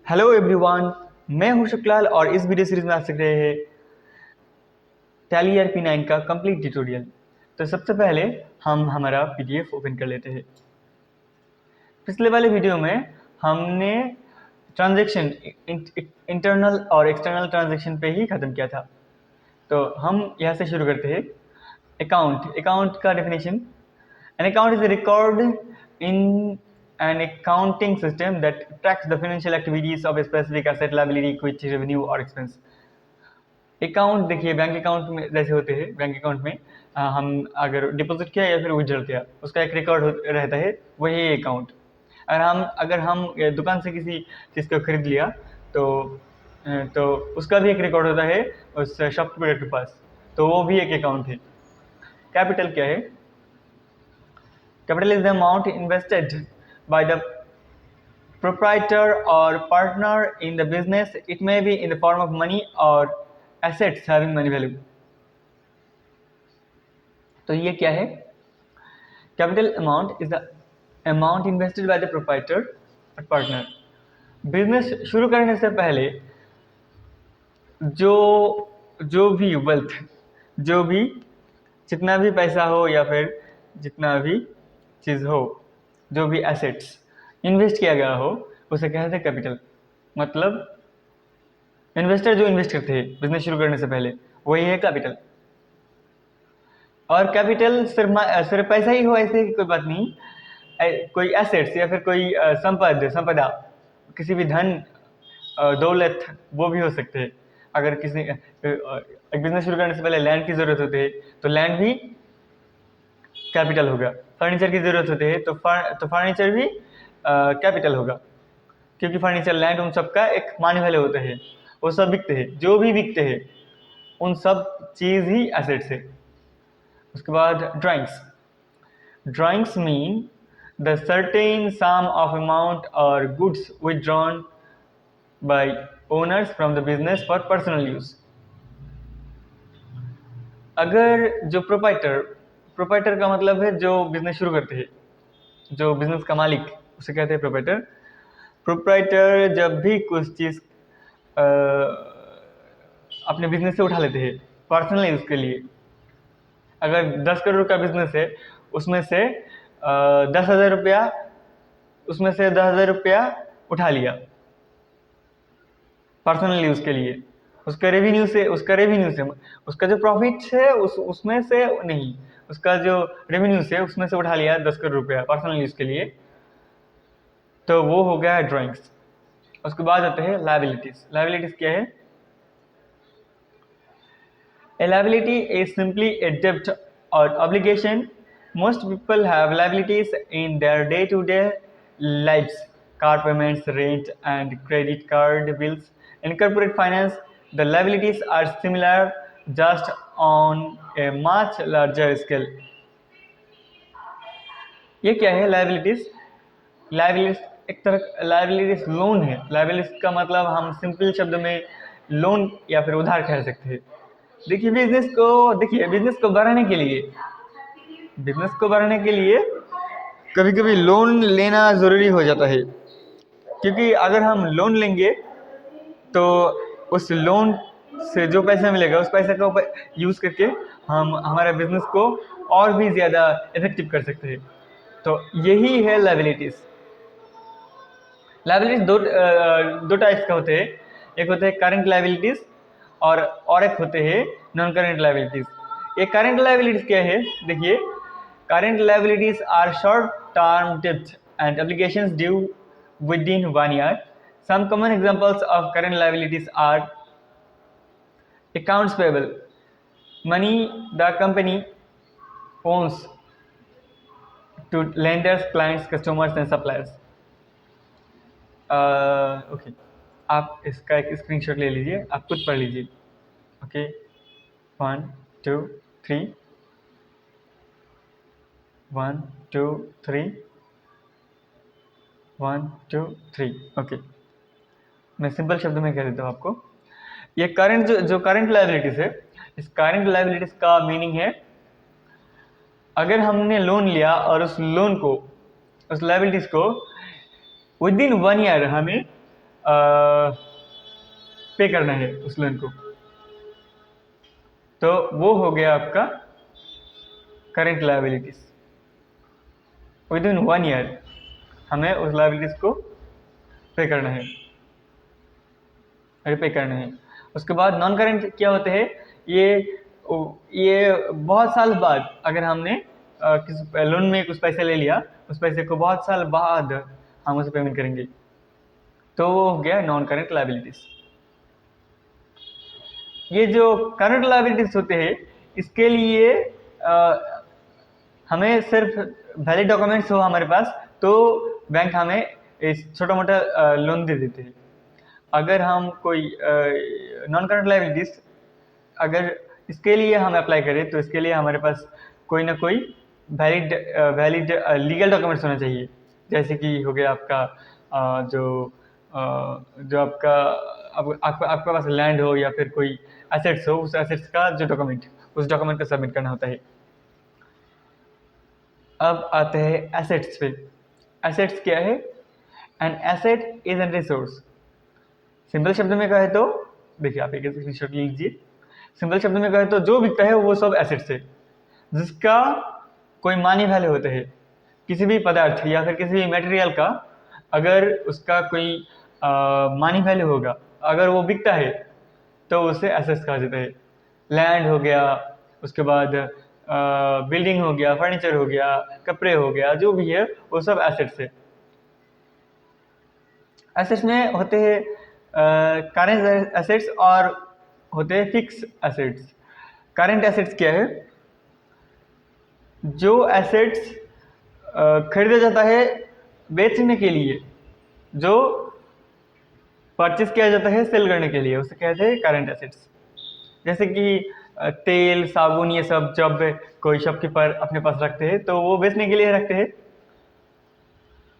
Hello everyone, मैं हूं शुक्लाल और इस वीडियो सीरीज में आप सीख रहे हैं टैली ERP9 का कंप्लीट ट्यूटोरियल। तो सबसे पहले हम हमारा पीडीएफ ओपन कर लेते हैं। पिछले वाले वीडियो में हमने ट्रांजैक्शन इंटरनल और एक्सटर्नल ट्रांजैक्शन पे ही ख़त्म किया था। तो हम यहाँ से शुरू करते हैं। अकाउंट का definition: An account is a record in an accounting system that tracks the financial activities of a specific asset, liability, equity, revenue or expense. Account देखिए, बैंक अकाउंट में जैसे होते हैं। बैंक अकाउंट में हम अगर डिपॉजिट किया या फिर विड्रॉल किया, उसका एक रिकॉर्ड रहता है, वही अकाउंट। अगर हम दुकान से किसी चीज़ को खरीद लिया तो उसका भी एक रिकॉर्ड होता है उस शॉपकीपर के पास, तो वो भी एक अकाउंट है। कैपिटल क्या है? Capital is the amount invested by the proprietor or partner in the business. It may be in the form of money or assets having money value. तो ये क्या है? Capital amount is the amount invested by the proprietor or partner. Business शुरू करने से पहले जो जो भी वेल्थ, जो भी जितना भी पैसा हो या फिर जितना भी चीज़ हो, जो भी एसेट्स इन्वेस्ट किया गया हो, उसे कहते हैं कैपिटल। मतलब इन्वेस्टर जो इन्वेस्ट करते हैं बिजनेस शुरू करने से पहले, वही है कैपिटल। और कैपिटल सिर्फ पैसा ही हो ऐसे कोई बात नहीं। कोई एसेट्स या फिर कोई संपदा, किसी भी धन, दौलत, वो भी हो सकते हैं। अगर किसी एक बिजनेस शुरू करने से पहले लैंड की ज़रूरत होती है तो लैंड भी कैपिटल होगा। फर्नीचर की ज़रूरत होती है तो फर्नीचर भी कैपिटल होगा, क्योंकि फर्नीचर, लैंड, उन सब का एक मानी वैल्यू होता है। वो सब बिकते हैं, जो भी बिकते हैं उन सब चीज़ ही एसेट्स है। उसके बाद drawings mean the certain sum of amount और goods withdrawn by owners from the business for personal use. अगर जो प्रोपाइटर का मतलब है जो बिजनेस शुरू करते हैं, जो बिजनेस का मालिक, उसे कहते हैं प्रोप्राइटर जब भी कुछ चीज़ अपने बिजनेस से उठा लेते हैं पर्सनल यूज़ के लिए। अगर 10 करोड़ का बिजनेस है, उसमें से 10,000 रुपया उठा लिया पर्सनल यूज़ के लिए, उसका रेवेन्यू से उसका जो प्रॉफिट है उसमें से नहीं, उसका जो रेवेन्यू से उसमें से उठा लिया 10 करोड़ रुपया पर्सनल यूज़ के लिए, तो वो हो गया ड्राइंग्स। उसके बाद आते हैं लायबिलिटीज़ क्या है? A liability is simply a debt or obligation. Most people have liabilities in their day-to-day lives: car payments, rent, and credit card bills. In corporate finance, the liabilities are similar, just on a much larger scale. ये क्या है liabilities? एक तरह liabilities loan है। Liabilities का मतलब हम simple शब्द में लोन या फिर उधार कह सकते हैं। देखिए, बिजनेस को बढ़ाने के लिए कभी कभी लोन लेना ज़रूरी हो जाता है, क्योंकि अगर हम लोन लेंगे तो उस लोन से जो पैसा मिलेगा, उस पैसे का यूज़ करके हम हमारे बिजनेस को और भी ज़्यादा इफेक्टिव कर सकते हैं। तो यही है लायबिलिटीज़। दो टाइप्स का होते हैं। एक होते हैं करंट लायबिलिटीज़ और एक होते हैं नॉन करंट लायबिलिटीज़। ये करंट लायबिलिटीज़ क्या है? देखिए, current liabilities are short term डेब्ट and obligations due within 1 year. Some common examples of current liabilities are accounts payable, money the company owns to lenders, clients, customers and suppliers. Okay, आप इसका एक screenshot ले लीजिए, आप खुद पढ़ लीजिए। ओके, 1 2 3 1 2 3 1 2 3। ओके, मैं सिंपल शब्द में कह देता हूँ आपको। ये जो करंट लायबिलिटीज है, इस करंट लायबिलिटीज का मीनिंग है, अगर हमने लोन लिया और उस लायबिलिटीज को विद इन 1 ईयर हमें पे करना है उस लोन को। तो वो हो गया आपका current liabilities. With in 1 year हमें उस लायबिलिटीज को पे करना है, रिपे करना है। उसके बाद नॉन करंट क्या होते हैं, ये बहुत साल बाद अगर हमने किस लोन में कुछ पैसे ले लिया, उस पैसे को बहुत साल बाद हम उसे पेमेंट करेंगे, तो वो हो गया नॉन करंट लायबिलिटीज। ये जो करंट लायबिलिटीज होते हैं, इसके लिए हमें सिर्फ वैलिड डॉक्यूमेंट्स हो हमारे पास तो बैंक हमें छोटा मोटा लोन दे देते हैं। अगर हम कोई नॉन करंट लायबिलिटीज अगर इसके लिए हम अप्लाई करें तो इसके लिए हमारे पास कोई ना कोई वैलिड लीगल डॉक्यूमेंट्स होना चाहिए। जैसे कि हो गया आपका जो आपका आपके पास लैंड हो या फिर कोई एसेट्स हो, उस एसेट्स का जो डॉक्यूमेंट, उस डॉक्यूमेंट को सबमिट करना होता है। अब आते हैं एसेट्स पे। एसेट्स क्या है? An asset is an resource. Simple शब्द में कहे तो देखिए, आप एक स्क्रीनशॉट लीजिए। सिंपल शब्द में कहे तो जो बिकता है वो सब एसेट्स है, जिसका कोई मानी वैल्यू होता है। किसी भी पदार्थ या फिर किसी भी मटेरियल का अगर उसका कोई मानी वैल्यू होगा, अगर वो बिकता है तो उसे एसेट्स कहा जाता है। लैंड हो गया, उसके बाद बिल्डिंग हो गया, फर्नीचर हो गया, कपड़े हो गया, जो भी है वो सब एसेट्स है। एसेट्स में होते हैं करेंट एसेट्स और होते हैं फिक्स एसेट्स। करेंट एसेट्स क्या है? जो एसेट्स खरीदा जाता है बेचने के लिए, जो परचेज किया जाता है सेल करने के लिए, उसे कहते हैं करेंट एसेट्स। जैसे कि तेल, साबुन, ये सब जब कोई शॉपकीपर अपने पास रखते हैं तो वो बेचने के लिए रखते हैं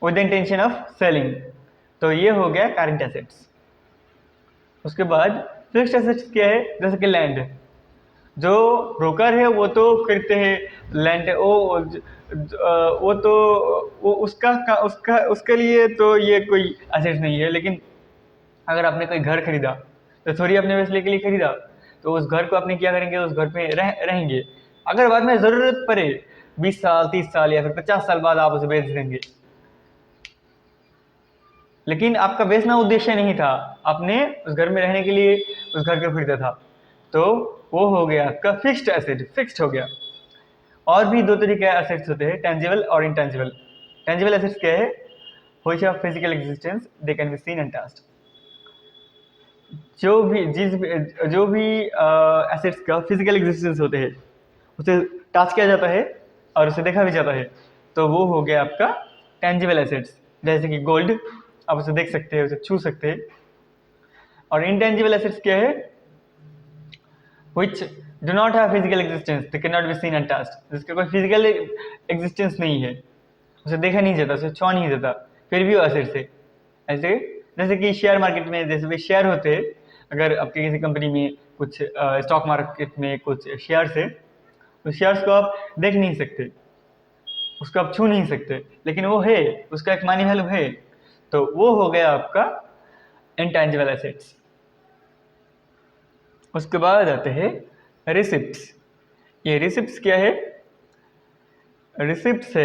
विद इंटेंशन ऑफ सेलिंग, तो ये हो गया करंट एसेट्स। उसके बाद फिक्स्ड एसेट्स क्या है? जैसे कि लैंड, जो ब्रोकर है वो तो खरीदते हैं लैंड, वो तो वो उसके लिए तो ये कोई एसेट्स नहीं है। लेकिन अगर आपने कोई घर खरीदा तो थोड़ी अपने बेचने के लिए खरीदा, तो उस घर को आपने क्या करेंगे, उस घर में रहेंगे। अगर बाद में ज़रूरत पड़े 20 साल, 30 साल या फिर 50 साल बाद आप उसे बेच देंगे। लेकिन आपका बेचना उद्देश्य नहीं था, आपने उस घर में रहने के लिए उस घर को खरीदा था, तो वो हो गया आपका फिक्स्ड एसेट, फिक्स्ड हो गया। और भी दो तरीके के एसेट्स होते हैं, टेंजिबल और इनटेंजिबल। टेंजिबल एसेट्स क्या है? Which have physical existence, they can be seen and touched. जो भी एसेट्स का फिजिकल एग्जिस्टेंस होते हैं, उसे टच किया जाता है और उसे देखा भी जाता है, तो वो हो गया आपका टेंजिबल एसेट्स। जैसे कि गोल्ड, आप उसे देख सकते हैं, उसे छू सकते हैं। और इनटेंजिबल एसेट्स क्या है? which do not have physical existence, they cannot be seen and touched। जिसका कोई फिजिकल एग्जिस्टेंस नहीं है, उसे देखा नहीं जाता, उसे छुआ नहीं जाता, फिर भी वो एसेट्स है। ऐसे जैसे कि शेयर मार्केट में जैसे भी शेयर होते हैं, अगर आपके किसी कंपनी में कुछ स्टॉक मार्केट में कुछ शेयर्स है, उस शेयर्स को आप देख नहीं सकते, उसको आप छू नहीं सकते, लेकिन वो है, उसका एक मानी वैल्यू है, तो वो हो गया आपका इंटेंजिबल एसेट्स। उसके बाद आते हैं रिसिप्ट्स। ये रिसिप्ट्स क्या है? रिसिप्ट्स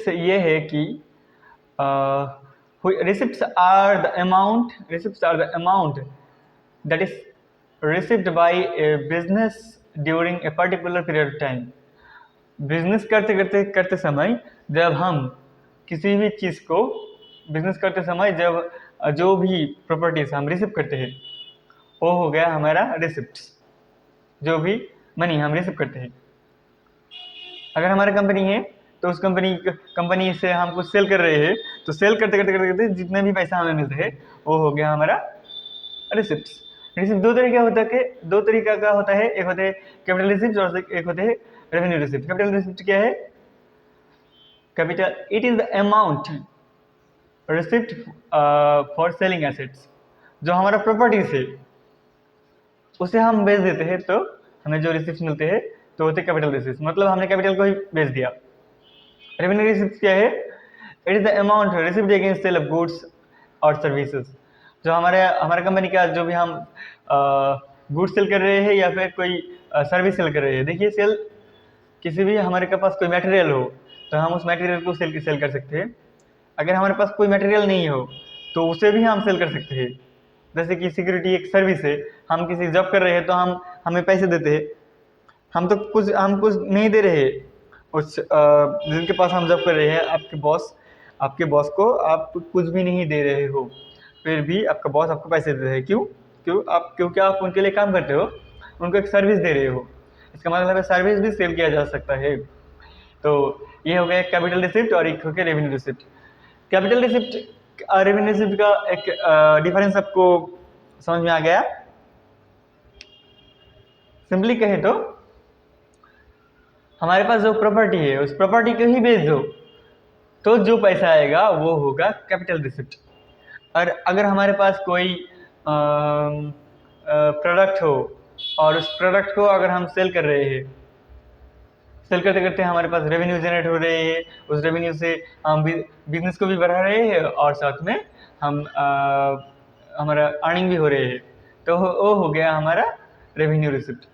ये है कि receipts are the amount that is received by a business during a particular period of time। Business करते समय जब हम किसी भी चीज़ को बिजनेस करते समय जब जो भी प्रॉपर्टीज हम रिसीव करते हैं, वो हो गया हमारा रिसिप्ट्स। जो भी मनी हम रिसीव करते हैं, अगर हमारी कंपनी है तो उस कंपनी से हम कुछ सेल कर रहे हैं, तो सेल करते जितने भी पैसा हमें मिलते हैं, वो हो गया हमारा रिसिप्ट्स। रिसिप्ट दो तरीका का होता है, एक होते हैं कैपिटल रिसिप्ट और एक होते हैं रेवेन्यू रिसिप्ट। कैपिटल रिसिप्ट क्या है? Capital, it is the amount receipt for selling assets. जो हमारा प्रॉपर्टीज है उसे हम बेच देते हैं, तो हमें जो रिसिप्ट मिलते हैं तो होते कैपिटल रिसिप्ट, मतलब हमने कैपिटल को ही बेच दिया। रेवेन्यू रिसिप्ट क्या है? It is the amount receipt against sale of goods और सर्विसेज। जो हमारे हमारे कंपनी का जो भी हम गुड सेल कर रहे हैं या फिर कोई सर्विस सेल कर रहे हैं। देखिए, सेल किसी भी हमारे के पास कोई मटेरियल हो तो हम उस मटेरियल को सेल कर सकते हैं। अगर हमारे पास कोई मटेरियल नहीं हो तो उसे भी हम सेल कर सकते हैं। जैसे कि सिक्योरिटी एक सर्विस है, हम किसी जॉब कर रहे हैं तो हम हमें पैसे देते हैं, हम कुछ नहीं दे रहे उस जिनके पास हम जॉब कर रहे हैं। आपके बॉस को आप कुछ भी नहीं दे रहे हो, फिर भी आपका बॉस आपको पैसे दे रहे हैं। क्योंकि आप उनके लिए काम करते हो, उनको एक सर्विस दे रहे हो। इसका मतलब है सर्विस भी सेल किया जा सकता है। तो ये हो गया कैपिटल रिसिप्ट और एक हो गया revenue receipt. Capital receipt revenue receipt का एक डिफरेंस आपको समझ में आ गया। सिंपली कहे तो हमारे पास जो प्रॉपर्टी है उस प्रॉपर्टी को ही बेच दो तो जो पैसा आएगा वो होगा कैपिटल रिसिप्ट। और अगर हमारे पास कोई प्रोडक्ट हो और उस प्रोडक्ट को अगर हम सेल कर रहे हैं, सेल करते करते हमारे पास रेवेन्यू जनरेट हो रहे हैं, उस रेवेन्यू से हम बिजनेस को भी बढ़ा रहे हैं और साथ में हम हमारा अर्निंग भी हो रहे हैं, तो वो हो गया हमारा रेवेन्यू रिसिप्ट।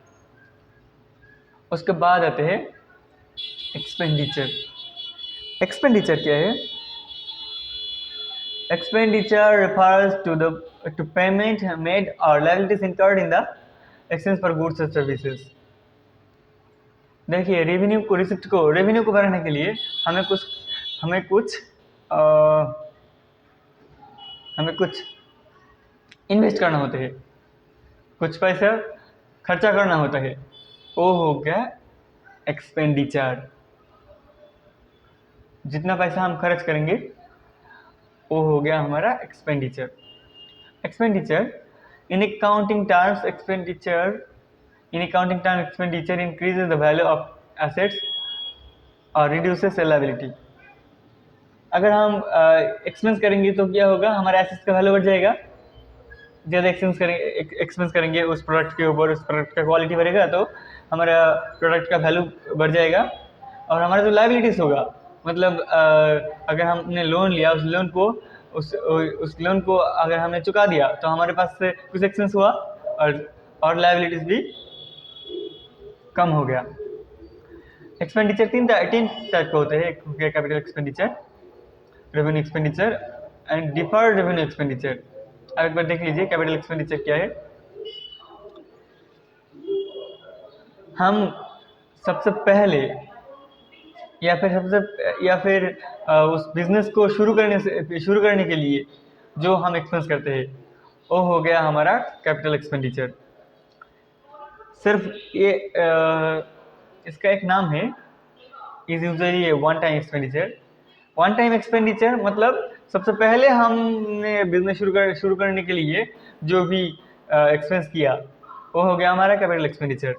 उसके बाद आते हैं एक्सपेंडिचर। एक्सपेंडिचर क्या है? Expenditure refers to payment made or liabilities incurred in the exchange for goods or services। देखिए, रिसिप्ट को रेवेन्यू को बढ़ाने के लिए हमें कुछ इन्वेस्ट करना होता है, कुछ पैसा खर्चा करना होता है, वो हो गया एक्सपेंडिचर। जितना पैसा हम खर्च करेंगे वो हो गया हमारा expenditure. Expenditure in accounting terms expenditure increases the value of assets और रिड्यूसेस लायबिलिटी। अगर हम एक्सपेंस करेंगे तो क्या होगा, हमारे एसेट्स का वैल्यू बढ़ जाएगा। ज़्यादा एक्सपेंस करेंगे उस प्रोडक्ट के ऊपर, उस प्रोडक्ट का क्वालिटी बढ़ेगा तो हमारा प्रोडक्ट का वैल्यू बढ़ जाएगा। और हमारा जो लायबिलिटीज होगा, मतलब अगर हमने लोन लिया, उस लोन को अगर हमने चुका दिया तो हमारे पास से कुछ एक्सपेंस हुआ और लायबिलिटीज भी कम हो गया। एक्सपेंडिचर तीन टाइप के होते हैं। एक हो गया capital expenditure, revenue expenditure and deferred revenue expenditure. अब एक बार देख लीजिए कैपिटल एक्सपेंडिचर क्या है। हम सबसे पहले या फिर उस बिजनेस को शुरू करने के लिए जो हम एक्सपेंस करते हैं वो हो गया हमारा कैपिटल एक्सपेंडिचर। सिर्फ ये इसका एक नाम है, is usually one time expenditure. One time expenditure मतलब सबसे पहले हमने बिजनेस शुरू करने के लिए जो भी एक्सपेंस किया वो हो गया हमारा कैपिटल एक्सपेंडिचर।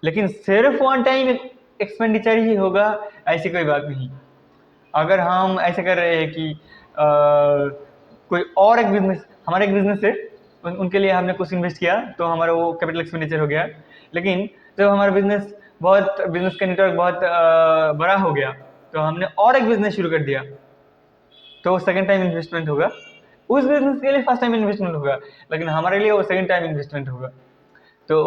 लेकिन सिर्फ वन टाइम एक्सपेंडिचर ही होगा ऐसी कोई बात नहीं। अगर हम ऐसे कर रहे हैं कि कोई और एक बिजनेस, हमारा एक बिजनेस है, उनके लिए हमने कुछ इन्वेस्ट किया तो हमारा वो कैपिटल एक्सपेंडिचर हो गया। लेकिन जब हमारा बिजनेस का नेटवर्क बहुत बड़ा हो गया तो हमने और एक बिजनेस शुरू कर दिया तो वो सेकेंड टाइम इन्वेस्टमेंट होगा। उस बिजनेस के लिए फर्स्ट टाइम इन्वेस्टमेंट होगा, लेकिन हमारे लिए वो सेकेंड टाइम इन्वेस्टमेंट होगा, तो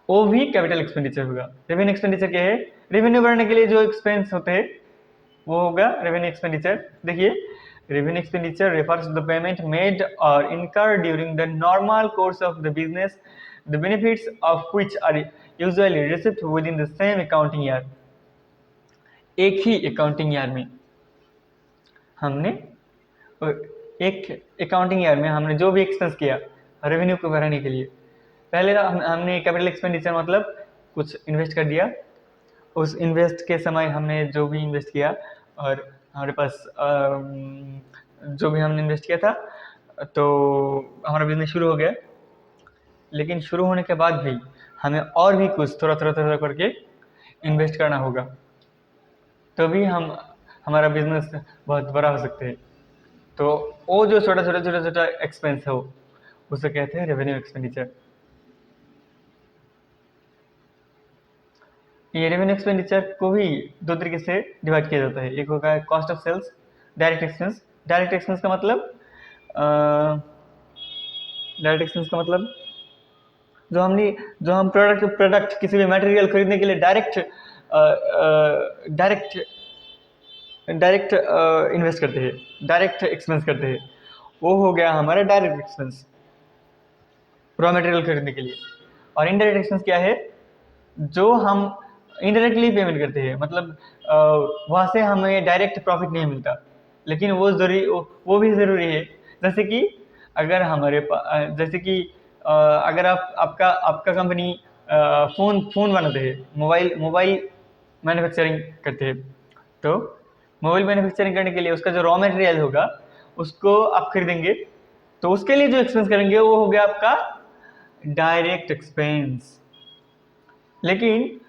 वो भी कैपिटल एक्सपेंडिचर होगा। रेवेन्यू एक्सपेंडिचर क्या है? रेवेन्यू बढ़ाने के लिए जो एक्सपेंस होते हैं वो होगा रेवेन्यू एक्सपेंडिचर। देखिए, revenue expenditure refers to the payment made or incurred during the normal course of the business, the benefits of which are usually received within the same accounting year। एक ही accounting year में हमने जो भी expense किया revenue को बढ़ाने के लिए, पहले हमने कैपिटल एक्सपेंडिचर मतलब कुछ इन्वेस्ट कर दिया। उस इन्वेस्ट के समय हमने जो भी इन्वेस्ट किया और हमारे पास जो भी हमने इन्वेस्ट किया था तो हमारा बिजनेस शुरू हो गया। लेकिन शुरू होने के बाद भी हमें और भी कुछ थोड़ा करके इन्वेस्ट करना होगा, तभी हमारा बिजनेस बहुत बड़ा हो सकते हैं। तो वो जो छोटा एक्सपेंस हो उसे कहते हैं रेवेन्यू एक्सपेंडिचर। ये रेवेन्यू एक्सपेंडिचर को भी दो तरीके से डिवाइड किया जाता है। एक होगा cost of sales, direct expense, direct expense का मतलब डायरेक्ट एक्सपेंस का मतलब जो हम प्रोडक्ट किसी भी मटेरियल खरीदने के लिए डायरेक्ट डायरेक्ट इन्वेस्ट करते हैं, डायरेक्ट एक्सपेंस करते हैं, वो हो गया हमारा डायरेक्ट एक्सपेंस रॉ मटेरियल खरीदने के लिए। और इनडायरेक्ट एक्सपेंस क्या है, जो हम इनडायरेक्टली पेमेंट करते हैं, मतलब वहाँ से हमें डायरेक्ट प्रॉफिट नहीं मिलता, लेकिन वो भी ज़रूरी है। जैसे कि अगर जैसे कि अगर आपका आपका कंपनी फ़ोन बनाते हैं, मोबाइल मैन्युफैक्चरिंग करते हैं, तो मोबाइल मैन्युफैक्चरिंग करने के लिए उसका जो रॉ मटेरियल होगा उसको आप खरीदेंगे, तो उसके लिए जो एक्सपेंस करेंगे वो हो गया आपका डायरेक्ट एक्सपेंस। लेकिन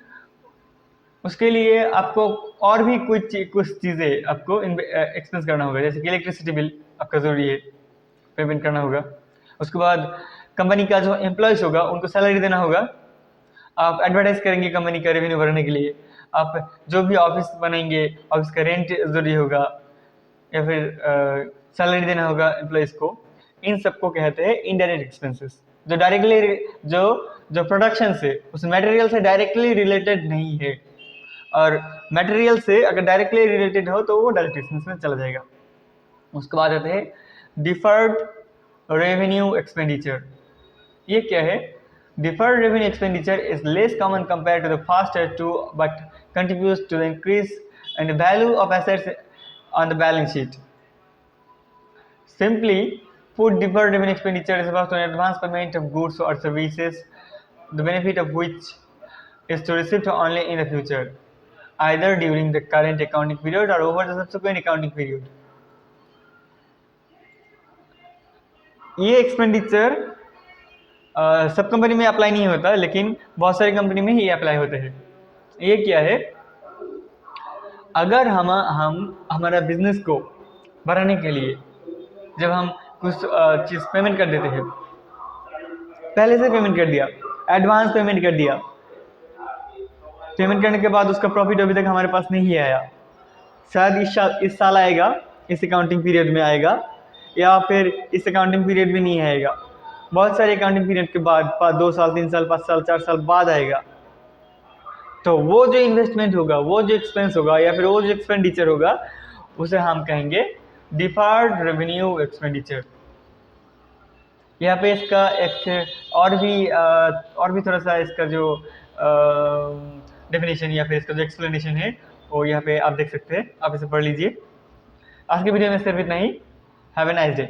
उसके लिए आपको और भी कुछ चीज़ें आपको एक्सपेंस करना होगा, जैसे कि इलेक्ट्रिसिटी बिल आपका ज़रूरी है, पेमेंट करना होगा। उसके बाद कंपनी का जो एम्प्लॉयज़ होगा उनको सैलरी देना होगा। आप एडवर्टाइज करेंगे कंपनी का रेवेन्यू बढ़ाने के लिए, आप जो भी ऑफिस बनाएंगे ऑफिस का रेंट ज़रूरी होगा, या फिर सैलरी देना होगा एम्प्लॉयज़ को। इन सबको कहते हैं इनडायरेक्ट एक्सपेंसेस, जो डायरेक्टली जो प्रोडक्शन से उस मटेरियल से डायरेक्टली रिलेटेड नहीं है, और मटेरियल से अगर डायरेक्टली रिलेटेड हो तो वो डायरेक्ट एक्सपेंस में चला जाएगा। उसके बाद आते हैं डिफर्ड रेवेन्यू एक्सपेंडिचर। ये क्या है? Deferred revenue expenditure is less common compare to the faster to but contributes to the increase and value of assets on the balance sheet. Simply put, deferred revenue expenditure is about an advance payment of goods or services, the benefit of which is to receive only in the future, either during the current accounting period or over the subsequent accounting period. ये expenditure सब company में apply नहीं होता, लेकिन बहुत सारी company में ही apply होते हैं। ये क्या है? अगर हम हमारा बिजनेस को बढ़ाने के लिए जब हम कुछ चीज़ पेमेंट कर देते हैं, पहले से पेमेंट कर दिया, एडवांस पेमेंट कर दिया, पेमेंट करने के बाद उसका प्रॉफिट अभी तक हमारे पास नहीं आया, शायद इस साल आएगा, इस अकाउंटिंग पीरियड में आएगा, या फिर इस अकाउंटिंग पीरियड में नहीं आएगा, बहुत सारे अकाउंटिंग पीरियड के बाद 2 साल 3 साल 5 साल 4 साल बाद आएगा। तो वो जो इन्वेस्टमेंट होगा, वो जो एक्सपेंस होगा, या फिर वो जो एक्सपेंडिचर होगा, उसे हम कहेंगे डिफर्ड रेवेन्यू एक्सपेंडिचर। यहाँ पे इसका एक और भी थोड़ा सा इसका जो डेफिनेशन या फिर इसका जो एक्सप्लेनेशन है वो यहाँ पे आप देख सकते हैं, आप इसे पढ़ लीजिए। आज की वीडियो में सिर्फ इतना ही। Have a nice day.